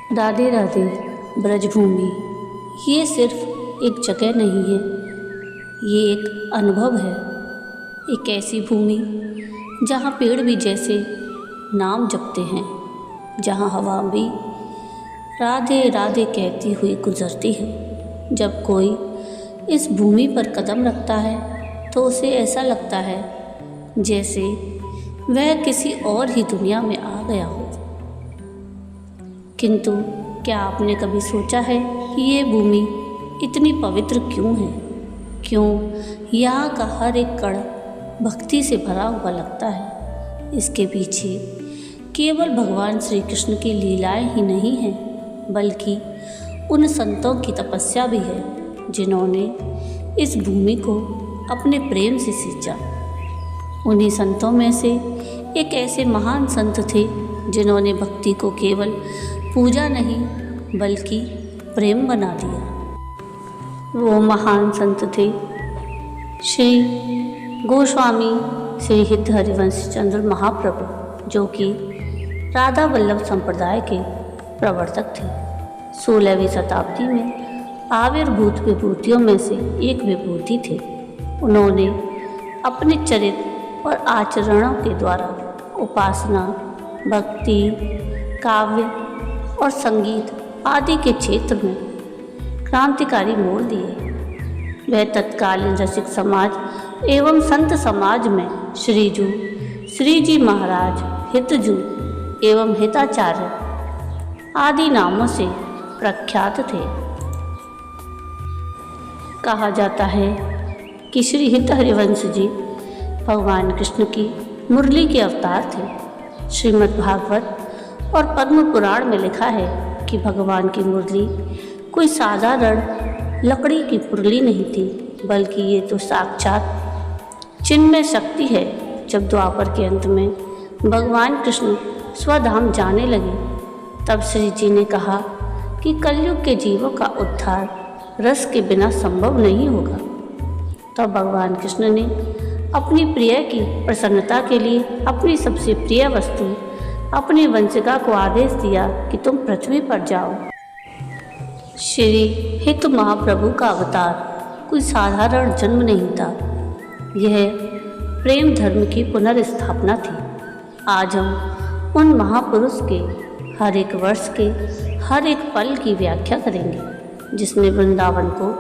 राधे राधे। ब्रजभूमि ये सिर्फ एक जगह नहीं है, ये एक अनुभव है। एक ऐसी भूमि जहाँ पेड़ भी जैसे नाम जपते हैं, जहाँ हवा भी राधे राधे कहती हुई गुजरती है। जब कोई इस भूमि पर कदम रखता है तो उसे ऐसा लगता है जैसे वह किसी और ही दुनिया में आ गया हो। किंतु क्या आपने कभी सोचा है कि ये भूमि इतनी पवित्र क्यों है? क्यों यहाँ का हर एक कण भक्ति से भरा हुआ लगता है? इसके पीछे केवल भगवान श्री कृष्ण की लीलाएं ही नहीं हैं, बल्कि उन संतों की तपस्या भी है जिन्होंने इस भूमि को अपने प्रेम से सींचा। उन्हीं संतों में से एक ऐसे महान संत थे जिन्होंने भक्ति को केवल पूजा नहीं बल्कि प्रेम बना दिया। वो महान संत थे श्री गोस्वामी श्री हित हरिवंश चंद्र महाप्रभु, जो कि राधा वल्लभ संप्रदाय के प्रवर्तक थे। 16वीं शताब्दी में आविर्भूत विभूतियों में से एक विभूति थे। उन्होंने अपने चरित्र और आचरणों के द्वारा उपासना, भक्ति, काव्य और संगीत आदि के क्षेत्र में क्रांतिकारी मोड़ दिए। वह तत्कालीन रसिक समाज एवं संत समाज में श्रीजू, श्रीजी महाराज, हितजू एवं हिताचार्य आदि नामों से प्रख्यात थे। कहा जाता है कि श्री हित हरिवंश जी भगवान कृष्ण की मुरली के अवतार थे। श्रीमद् भागवत और पद्म पुराण में लिखा है कि भगवान की मुरली कोई साधारण लकड़ी की मुरली नहीं थी, बल्कि ये तो साक्षात चिन्मय शक्ति है। जब द्वापर के अंत में भगवान कृष्ण स्वधाम जाने लगे, तब श्री जी ने कहा कि कलयुग के जीवों का उद्धार रस के बिना संभव नहीं होगा। तब भगवान कृष्ण ने अपनी प्रिय की प्रसन्नता के लिए अपनी सबसे प्रिय वस्तु अपनी वंशिका को आदेश दिया कि तुम पृथ्वी पर जाओ। श्री हित महाप्रभु का अवतार कोई साधारण जन्म नहीं था, यह प्रेम धर्म की पुनर्स्थापना थी। आज हम उन महापुरुष के हर एक वर्ष के हर एक पल की व्याख्या करेंगे, जिसने वृंदावन को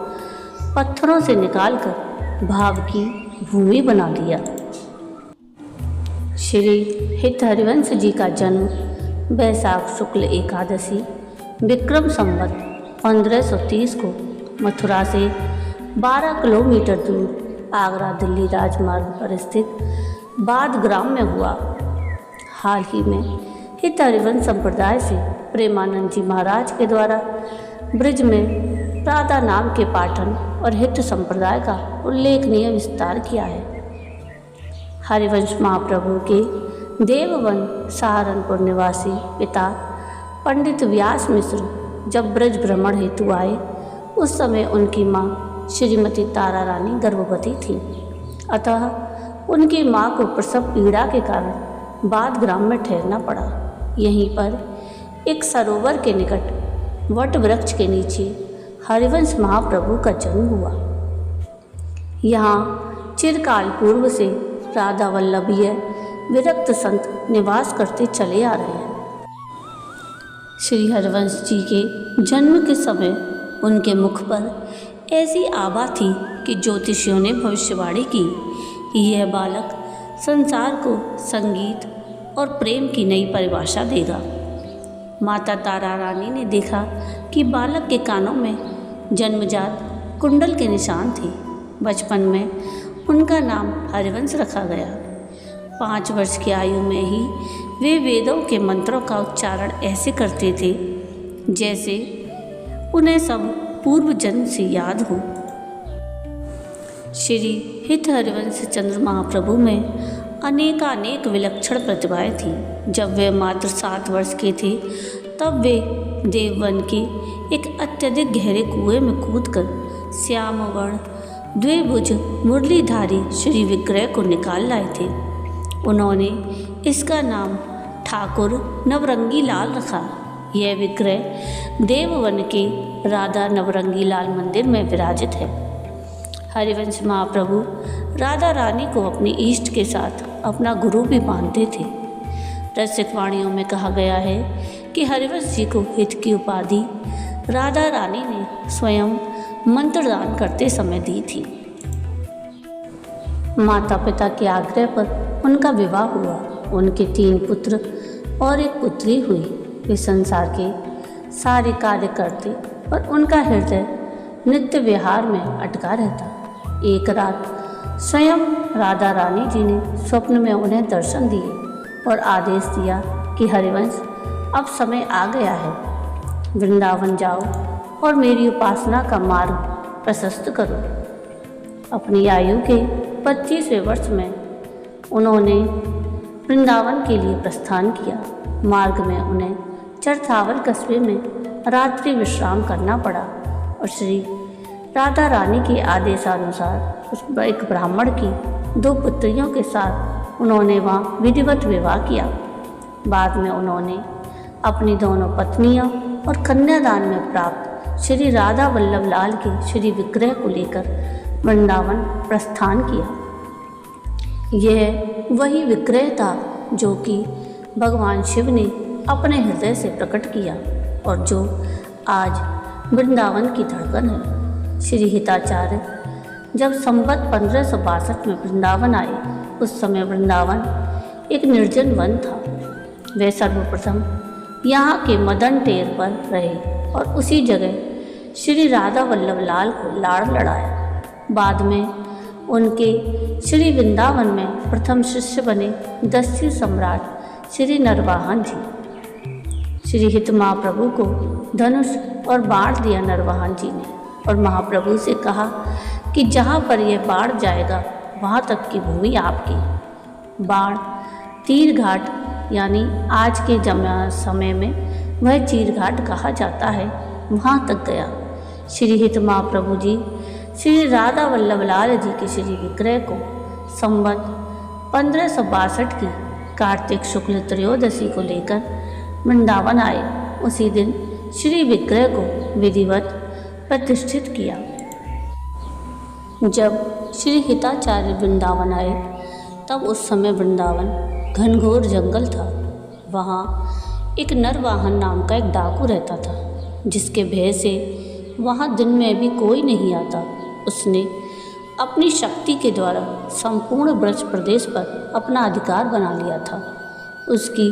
पत्थरों से निकालकर भाव की भूमि बना दिया। श्री हित हरिवंश जी का जन्म वैशाख शुक्ल एकादशी विक्रम संवत 1530 को मथुरा से 12 किलोमीटर दूर आगरा दिल्ली राजमार्ग पर स्थित बाद ग्राम में हुआ। हाल ही में हित हरिवंश संप्रदाय से प्रेमानंद जी महाराज के द्वारा ब्रिज में राधा नाम के पाठन और हित संप्रदाय का उल्लेखनीय विस्तार किया है। हरिवंश महाप्रभु के देववन सहारनपुर निवासी पिता पंडित व्यास मिश्र जब ब्रज भ्रमण हेतु आए, उस समय उनकी माँ श्रीमती तारा रानी गर्भवती थी। अतः उनकी माँ को प्रसव पीड़ा के कारण बाद ग्राम में ठहरना पड़ा। यहीं पर एक सरोवर के निकट वट वृक्ष के नीचे हरिवंश महाप्रभु का जन्म हुआ। यहाँ चिरकाल पूर्व से राधा वल्लभीय विरक्त संत निवास करते चले आ रहे हैं। श्री हरिवंश जी के जन्म के समय उनके मुख पर ऐसी आभा थी कि ज्योतिषियों ने भविष्यवाणी की कि यह बालक संसार को संगीत और प्रेम की नई परिभाषा देगा। माता तारा रानी ने देखा कि बालक के कानों में जन्मजात कुंडल के निशान थे। बचपन में उनका नाम हरिवंश रखा गया। 5 वर्ष की आयु में ही वे वेदों के मंत्रों का उच्चारण ऐसे करते थे जैसे उन्हें सब पूर्व जन्म से याद हो। श्री हित हरिवंश चंद्र महाप्रभु में अनेकानेक विलक्षण प्रतिभाएं थीं। जब वे मात्र 7 वर्ष के थे, तब वे देववन के एक अत्यधिक गहरे कुएं में कूदकर श्याम वर्ण द्विभुज मुरलीधारी श्री विग्रह को निकाल लाए थे। उन्होंने इसका नाम ठाकुर नवरंगी लाल रखा। यह विग्रह देववन के राधा नवरंगी लाल मंदिर में विराजित है। हरिवंश महाप्रभु राधा रानी को अपनी इष्ट के साथ अपना गुरु भी मानते थे। रसिक वाणियों में कहा गया है कि हरिवंश जी को हित की उपाधि राधा रानी ने स्वयं मंत्रदान करते समय दी थी। माता पिता के आग्रह पर उनका विवाह हुआ। उनके 3 पुत्र और 1 पुत्री हुई। वे संसार के सारे कार्य करते पर उनका हृदय नित्य विहार में अटका रहता। एक रात स्वयं राधा रानी जी ने स्वप्न में उन्हें दर्शन दिए और आदेश दिया कि हरिवंश अब समय आ गया है, वृंदावन जाओ और मेरी उपासना का मार्ग प्रशस्त करो। अपनी आयु के 25वें वर्ष में उन्होंने वृंदावन के लिए प्रस्थान किया। मार्ग में उन्हें चरथावल कस्बे में रात्रि विश्राम करना पड़ा और श्री राधा रानी के आदेशानुसार उस एक ब्राह्मण की 2 पुत्रियों के साथ उन्होंने वहाँ विधिवत विवाह किया। बाद में उन्होंने अपनी दोनों पत्नियों और कन्यादान में प्राप्त श्री राधा वल्लभ लाल के श्री विग्रह को लेकर वृंदावन प्रस्थान किया। यह वही विग्रह था जो कि भगवान शिव ने अपने हृदय से प्रकट किया और जो आज वृंदावन की धड़कन है। श्री हिताचार्य जब संवत 1562 में वृंदावन आए, उस समय वृंदावन एक निर्जन वन था। वे सर्वप्रथम यहाँ के मदन टेर पर रहे और उसी जगह श्री राधा वल्लभ लाल को लाड़ लड़ाया। बाद में उनके श्री वृंदावन में प्रथम शिष्य बने दस्यु सम्राट श्री नरवाहन जी। श्री हित महाप्रभु को धनुष और बाण दिया नरवाहन जी ने और महाप्रभु से कहा कि जहाँ पर यह बाण जाएगा वहाँ तक की भूमि आपकी। बाण तीर घाट यानी आज के समय में वह चीर घाट कहा जाता है, वहाँ तक गया। श्री हित महाप्रभु जी श्री राधा वल्लभ लाल जी के श्री विग्रह को संवत 1562 की कार्तिक शुक्ल त्रयोदशी को लेकर वृंदावन आए। उसी दिन श्री विग्रह को विधिवत प्रतिष्ठित किया। जब श्री हिताचार्य वृंदावन आए तब उस समय वृंदावन घनघोर जंगल था। वहाँ एक नरवाहन नाम का एक डाकू रहता था, जिसके भय से वहाँ दिन में भी कोई नहीं आता। उसने अपनी शक्ति के द्वारा संपूर्ण ब्रज प्रदेश पर अपना अधिकार बना लिया था। उसकी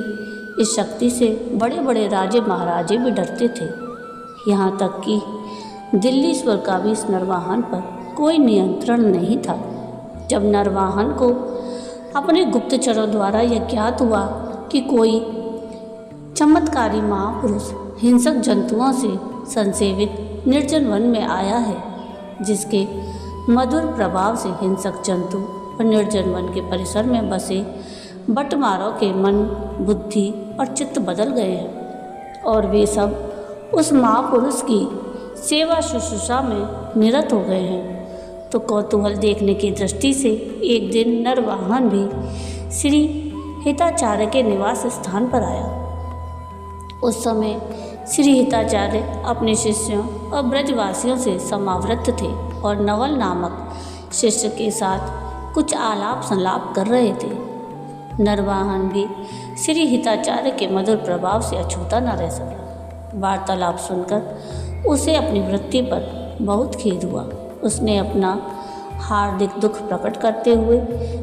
इस शक्ति से बड़े बड़े राजे महाराजे भी डरते थे। यहाँ तक कि दिल्लीश्वर का भी इस नरवाहन पर कोई नियंत्रण नहीं था। जब नरवाहन को अपने गुप्तचरों द्वारा यह ज्ञात हुआ कि कोई चमत्कारी महापुरुष हिंसक जंतुओं से संसेवित निर्जन वन में आया है, जिसके मधुर प्रभाव से हिंसक जंतु और निर्जन वन के परिसर में बसे बटमारों के मन, बुद्धि और चित्त बदल गए हैं और वे सब उस महापुरुष की सेवा शुश्रूषा में निरत हो गए हैं। तो कौतूहल देखने की दृष्टि से एक दिन नरवाहन भी श्री हिताचार्य के निवास स्थान पर आया। उस समय श्री हिताचार्य अपने शिष्यों और ब्रजवासियों से समावृत थे और नवल नामक शिष्य के साथ कुछ आलाप संलाप कर रहे थे। नरवाहन भी श्री हिताचार्य के मधुर प्रभाव से अछूता न रह सका। वार्तालाप सुनकर उसे अपनी वृत्ति पर बहुत खेद हुआ। उसने अपना हार्दिक दुख प्रकट करते हुए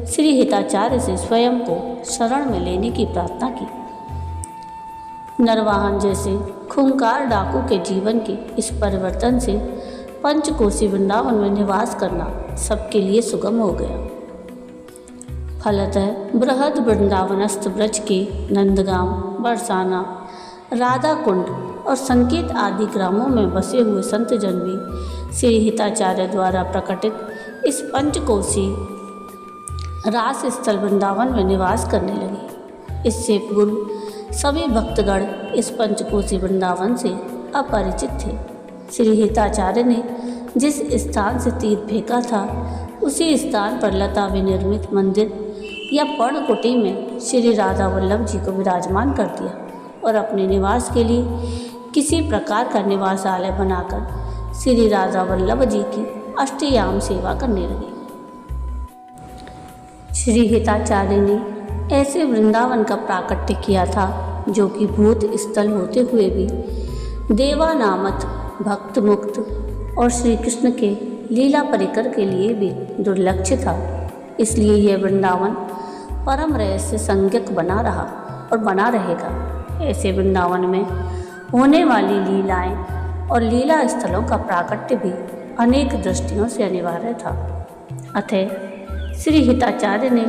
श्री हिताचार्य से स्वयं को शरण में लेने की प्रार्थना की। नरवाहन जैसे खूंखार डाकू के जीवन के इस परिवर्तन से पंचकोशी वृंदावन में निवास करना सबके लिए सुगम हो गया। फलतः बृहद वृंदावनस्थ ब्रज के नंदगांव, बरसाना, राधा कुंड और संकेत आदि ग्रामों में बसे हुए संतजन भी श्री हिताचार्य द्वारा प्रकटित इस पंचकोशी रास स्थल वृंदावन में निवास करने लगे। इससे पूर्व सभी भक्तगण इस पंचकोशी वृंदावन से अपरिचित थे। श्री हिताचार्य ने जिस स्थान से तीर फेंका था उसी स्थान पर लता विनिर्मित मंदिर या पर्णकुटी में श्री राधा वल्लभ जी को विराजमान कर दिया और अपने निवास के लिए किसी प्रकार का निवासालय बनाकर श्री राधा वल्लभ जी की अष्टयाम सेवा करने लगे। श्री हिताचार्य ने ऐसे वृंदावन का प्राकट्य किया था जो कि भूत स्थल होते हुए भी देवानामत, भक्त मुक्त और श्री कृष्ण के लीला परिकर के लिए भी दुर्लक्ष्य था। इसलिए यह वृंदावन परम रहस्य संज्ञक बना रहा और बना रहेगा। ऐसे वृंदावन में होने वाली लीलाएं और लीला स्थलों का प्राकट्य भी अनेक दृष्टियों से अनिवार्य था। अतः श्री हिताचार्य ने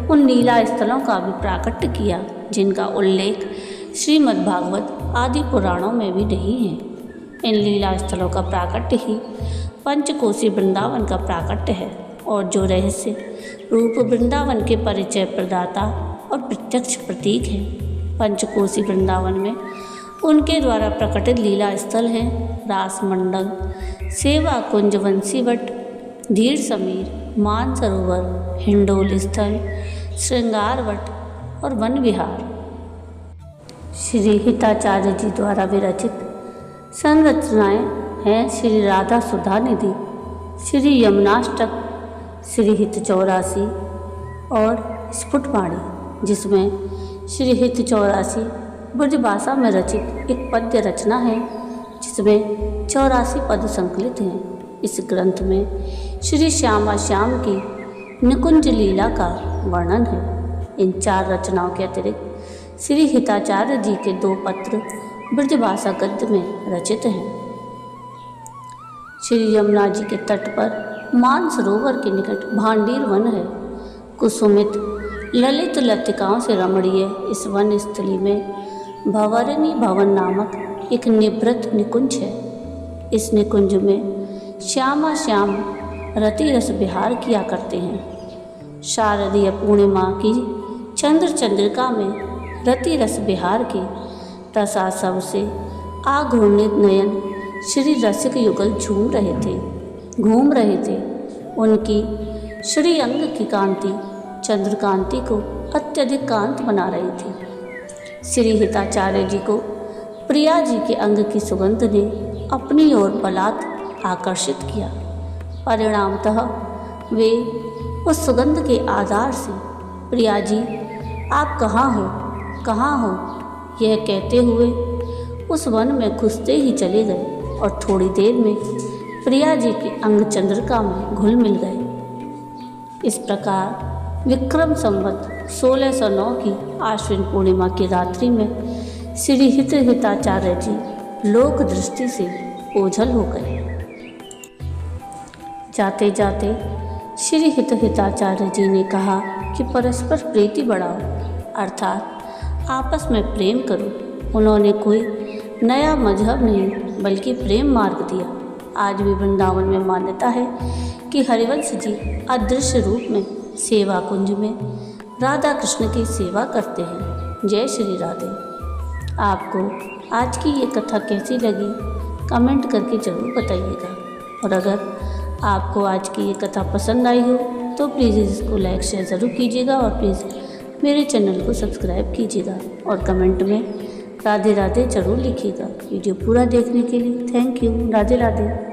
उन लीला स्थलों का भी प्राकट्य किया जिनका उल्लेख श्रीमद्भागवत आदि पुराणों में भी नहीं है। इन लीला स्थलों का प्राकट्य ही पंचकोशी वृंदावन का प्राकट्य है और जो रहस्य रूप वृंदावन के परिचय प्रदाता और प्रत्यक्ष प्रतीक है। पंचकोशी वृंदावन में उनके द्वारा प्रकटित लीला स्थल हैं रास मंडल, सेवा कुंज, वंशीवट, धीर समीर, मानसरोवर, हिंडोल स्थल, श्रृंगारवट और वन विहार। श्री हिताचार्य जी द्वारा विरचित संरचनाएं हैं श्री राधा सुधा निधि, श्री यमुनाष्टक, श्री हित 84 और स्फुटवाणी, जिसमें श्री हित 84 ब्रजभाषा में रचित एक पद्य रचना है जिसमें 84 पद संकलित हैं। इस ग्रंथ में श्री श्यामा श्याम की निकुंज लीला का वर्णन है। इन 4 रचनाओं के अतिरिक्त श्री हिताचार्य जी के 2 पत्र ब्रजभाषा गद्य में रचित हैं। श्री यमुना जी के तट पर मानसरोवर के निकट भांडीर वन है। कुसुमित ललित लतिकाओं से रमणीय इस वन स्थली में भंवरनी भवन नामक एक निभृत निकुंज है। इस निकुंज में श्यामा श्याम रति रस विहार किया करते हैं। शारदीय पूर्णिमा की चंद्रिका में रति रस विहार के रसासव से आघूर्णित नयन श्री रसिक युगल घूम रहे थे। उनकी श्री अंग की कांति चंद्रकांति को अत्यधिक कांत बना रही थी। श्री हिताचार्य जी को प्रिया जी के अंग की सुगंध ने अपनी ओर बलात् आकर्षित किया। परिणामतः वे उस सुगंध के आधार से प्रिया जी आप कहाँ हो यह कहते हुए उस वन में घुसते ही चले गए और थोड़ी देर में प्रिया जी के अंग चंद्रिका में घुल मिल गए। इस प्रकार विक्रम संवत 1609 की आश्विन पूर्णिमा की रात्रि में श्री हिताचार्य जी लोक दृष्टि से ओझल हो गए। जाते जाते श्री हिताचार्य जी ने कहा कि परस्पर प्रीति बढ़ाओ, अर्थात आपस में प्रेम करो। उन्होंने कोई नया मजहब नहीं बल्कि प्रेम मार्ग दिया। आज भी वृंदावन में मान्यता है कि हरिवंश जी अदृश्य रूप में सेवा कुंज में राधा कृष्ण की सेवा करते हैं। जय श्री राधे। आपको आज की ये कथा कैसी लगी कमेंट करके ज़रूर बताइएगा। और अगर आपको आज की ये कथा पसंद आई हो तो प्लीज़ इसको लाइक शेयर ज़रूर कीजिएगा और प्लीज़ मेरे चैनल को सब्सक्राइब कीजिएगा और कमेंट में राधे राधे ज़रूर लिखिएगा। वीडियो पूरा देखने के लिए थैंक यू। राधे राधे।